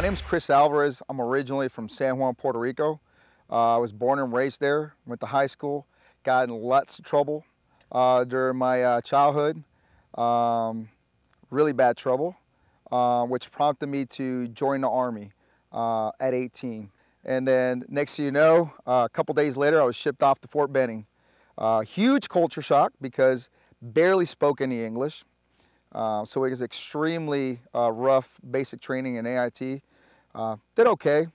name's Chris Alvarez. I'm originally from San Juan, Puerto Rico. I was born and raised there, went to high school, got in lots of trouble during my childhood, really bad trouble, which prompted me to join the Army at 18. And then next thing you know, a couple days later, I was shipped off to Fort Benning. Huge culture shock because barely spoke any English. So it was extremely rough basic training in AIT. Did okay.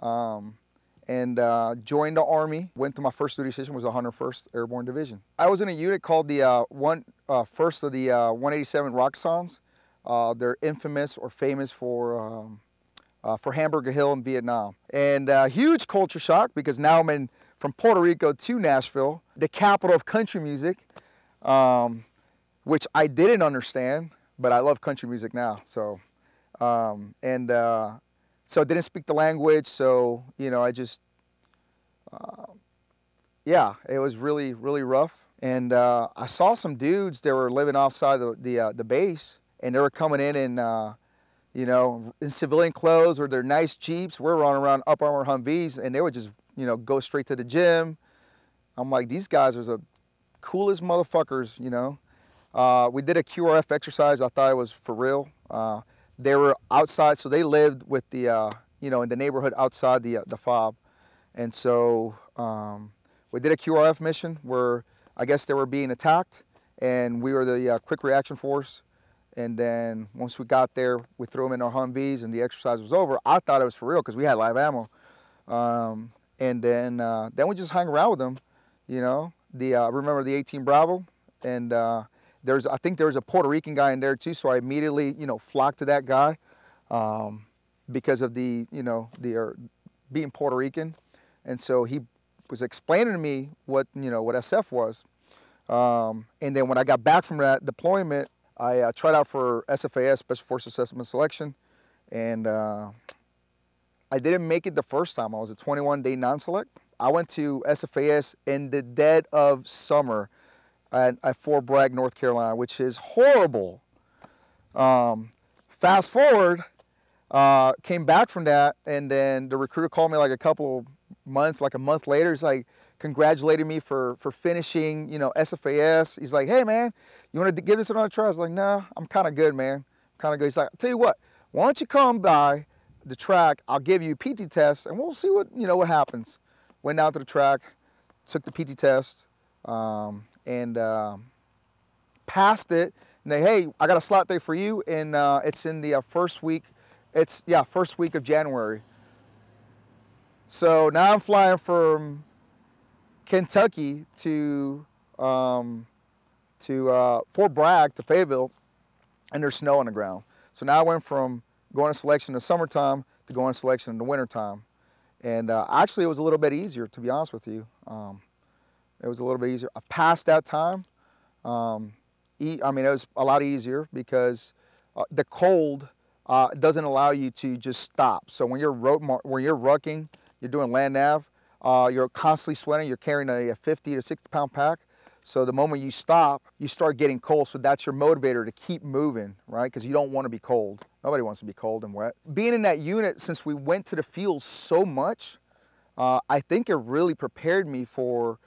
And joined the Army. Went to my first duty station, was the 101st Airborne Division. I was in a unit called the 1st of the 187 Roxxons. They're infamous or famous for Hamburger Hill in Vietnam. And huge culture shock because now I'm from Puerto Rico to Nashville, the capital of country music, which I didn't understand, but I love country music now. So, so I didn't speak the language, so, you know, I just, yeah, it was really, really rough. And I saw some dudes that were living outside the base, and they were coming in you know, in civilian clothes or their nice Jeeps. We're running around Up Armor Humvees, and they would just, you know, go straight to the gym. I'm like, these guys are the coolest motherfuckers, you know. We did a QRF exercise. I thought it was for real. They were outside, so they lived with the, you know, in the neighborhood outside the FOB. And so we did a QRF mission where I guess they were being attacked, and we were the quick reaction force. And then once we got there, we threw them in our Humvees, and the exercise was over. I thought it was for real because we had live ammo. And then we just hung around with them, you know. I remember the 18 Bravo, and I think there was a Puerto Rican guy in there too, so I immediately, you know, flocked to that guy because of the, you know, being Puerto Rican. And so he was explaining to me what, you know, what SF was. And then when I got back from that deployment, I tried out for SFAS, Special Forces Assessment Selection, and I didn't make it the first time. I was a 21-day non-select. I went to SFAS in the dead of summer at Fort Bragg, North Carolina, which is horrible. Fast forward, came back from that, and then the recruiter called me like a couple of months, like a month later. He's like, congratulating me for finishing, you know, SFAS. He's like, hey man, you want to give this another try? I was like, nah, I'm kind of good, man. Kind of good. He's like, I'll tell you what, why don't you come by the track? I'll give you a PT test, and we'll see what, you know, what happens. Went down to the track, took the PT test, and passed it. And they, hey, I got a slot there for you, and it's in the first week. First week of January. So now I'm flying from Kentucky to Fort Bragg to Fayetteville, and there's snow on the ground. So now I went from going to selection in the summertime to going to selection in the wintertime. And actually, it was a little bit easier, to be honest with you. It was a little bit easier. I passed that time. I mean, it was a lot easier because the cold doesn't allow you to just stop. So when you're rucking, you're doing land nav, you're constantly sweating, you're carrying a 50 to 60 pound pack. So the moment you stop, you start getting cold. So that's your motivator to keep moving, right? Because you don't want to be cold. Nobody wants to be cold and wet. Being in that unit, since we went to the field so much, I think it really prepared me for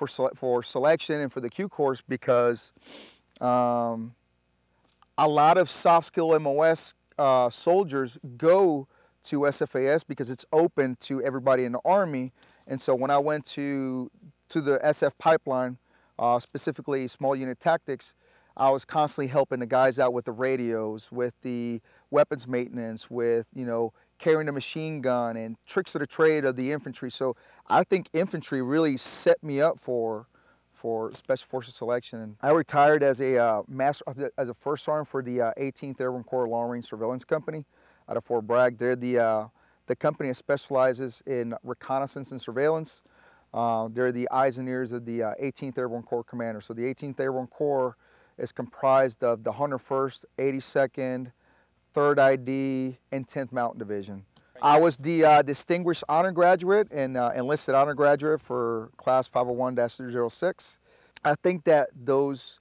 selection and for the Q course, because a lot of soft skill MOS soldiers go to SFAS because it's open to everybody in the Army. And so when I went to the SF pipeline, specifically small unit tactics, I was constantly helping the guys out with the radios, with the weapons maintenance, with, you know, carrying the machine gun and tricks of the trade of the infantry. So I think infantry really set me up for Special Forces selection. I retired as a first sergeant for the 18th Airborne Corps Long Range Surveillance Company out of Fort Bragg. They're the company that specializes in reconnaissance and surveillance. They're the eyes and ears of the 18th Airborne Corps commander. So the 18th Airborne Corps is comprised of the 101st, 82nd, 3rd ID, and 10th Mountain Division. I was the Distinguished Honor Graduate and Enlisted Honor Graduate for Class 501-006. I think that those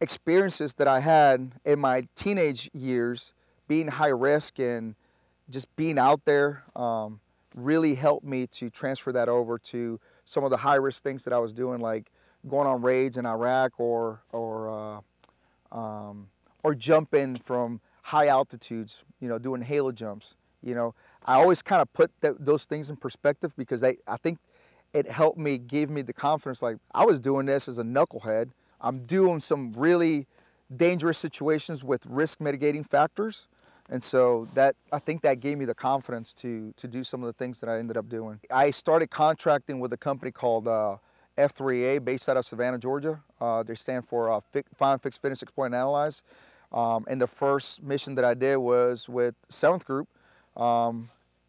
experiences that I had in my teenage years, being high risk and just being out there really helped me to transfer that over to some of the high-risk things that I was doing, like going on raids in Iraq or jumping from high altitudes, doing halo jumps. I always kind of put those things in perspective, because I think it helped me, gave me the confidence, like I was doing this as a knucklehead. I'm doing some really dangerous situations with risk mitigating factors. And so I think that gave me the confidence to do some of the things that I ended up doing. I started contracting with a company called F3A, based out of Savannah, Georgia. They stand for Find, Fix, Finish, Exploit, and Analyze. And the first mission that I did was with 7th Group,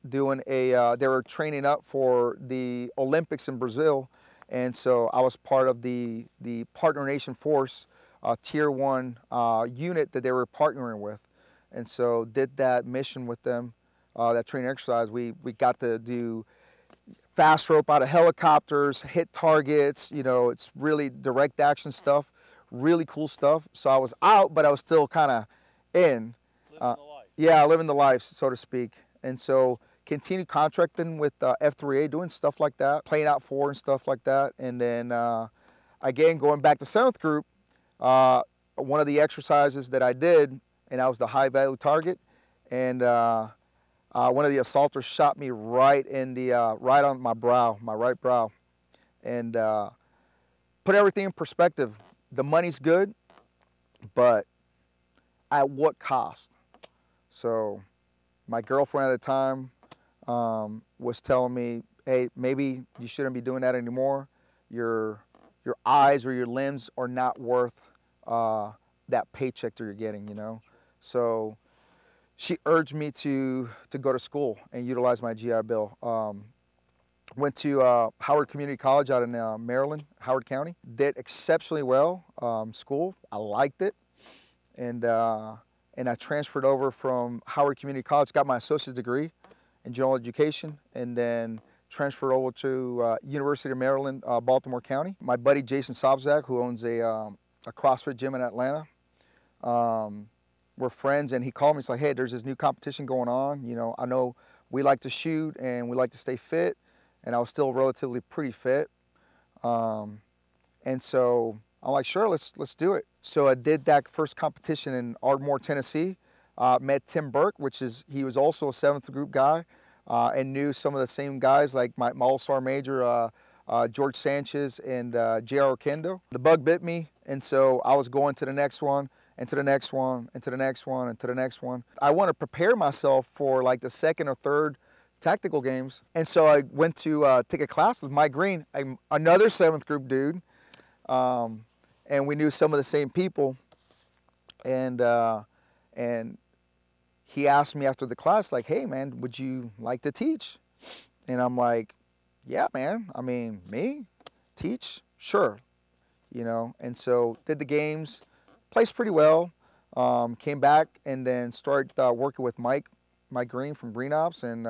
doing they were training up for the Olympics in Brazil. And so I was part of the partner nation force, tier 1 unit that they were partnering with. And so did that mission with them, that training exercise. We got to do fast rope out of helicopters, hit targets, it's really direct action stuff, really cool stuff. So I was out, but I was still kind of in. Living the life. Yeah, living the life, so to speak. And so continued contracting with F3A, doing stuff like that, playing out for and stuff like that. And then again, going back to 7th Group, one of the exercises that I did, and I was the high value target, and one of the assaulters shot me right in the right on my brow, my right brow, and put everything in perspective. The money's good, but at what cost? So my girlfriend at the time was telling me, hey, maybe you shouldn't be doing that anymore. Your eyes or your limbs are not worth that paycheck that you're getting, So she urged me to go to school and utilize my GI Bill. Went to Howard Community College out in Maryland, Howard County. Did exceptionally well. School, I liked it. And I transferred over from Howard Community College, got my associate's degree in general education, and then transferred over to University of Maryland, Baltimore County. My buddy Jason Sobczak, who owns a CrossFit gym in Atlanta, we're friends, and he called me. He's like, hey, there's this new competition going on. I know we like to shoot and we like to stay fit, and I was still relatively pretty fit. And so I'm like, sure, let's do it. So I did that first competition in Ardmore, Tennessee. Met Tim Burke, he was also a 7th Group guy, and knew some of the same guys like my All-Star Major, George Sanchez and J.R. Okendo. The bug bit me, and so I was going to the next one, and to the next one, and to the next one, and to the next one. I want to prepare myself for like the 2nd or 3rd tactical games. And so I went to take a class with Mike Green, another 7th Group dude, and we knew some of the same people. And he asked me after the class, like, hey man, would you like to teach? And I'm like, yeah, man. I mean, me? Teach? Sure. And so did the games, placed pretty well, came back and then started working with Mike Green from Green Ops, and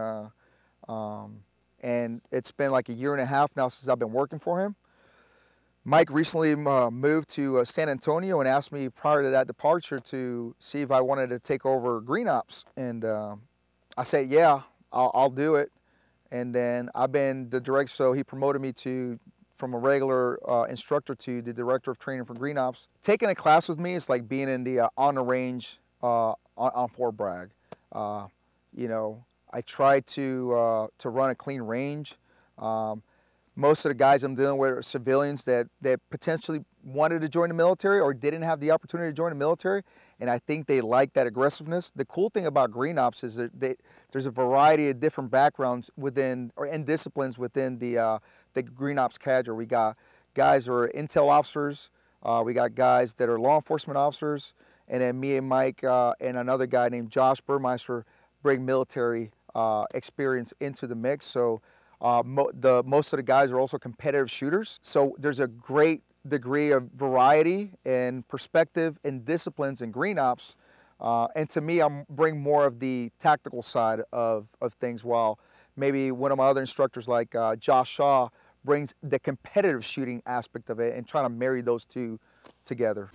it's been like a year and a half now since I've been working for him. Mike recently moved to San Antonio and asked me prior to that departure to see if I wanted to take over Green Ops, and I said, yeah, I'll do it. And then I've been the director, so he promoted me from a regular instructor to the director of training for Green Ops. Taking a class with me is like being in the on the range on Fort Bragg. I try to run a clean range. Most of the guys I'm dealing with are civilians that potentially wanted to join the military or didn't have the opportunity to join the military, and I think they like that aggressiveness. The cool thing about Green Ops is that there's a variety of different backgrounds and disciplines within the Green Ops cadre. We got guys who are intel officers, we got guys that are law enforcement officers, and then me and Mike and another guy named Josh Burmeister bring military experience into the mix. So most of the guys are also competitive shooters. So there's a great degree of variety and perspective and disciplines in Green Ops. And to me, I'm bring more of the tactical side of things, while maybe one of my other instructors like Josh Shaw brings the competitive shooting aspect of it and trying to marry those two together.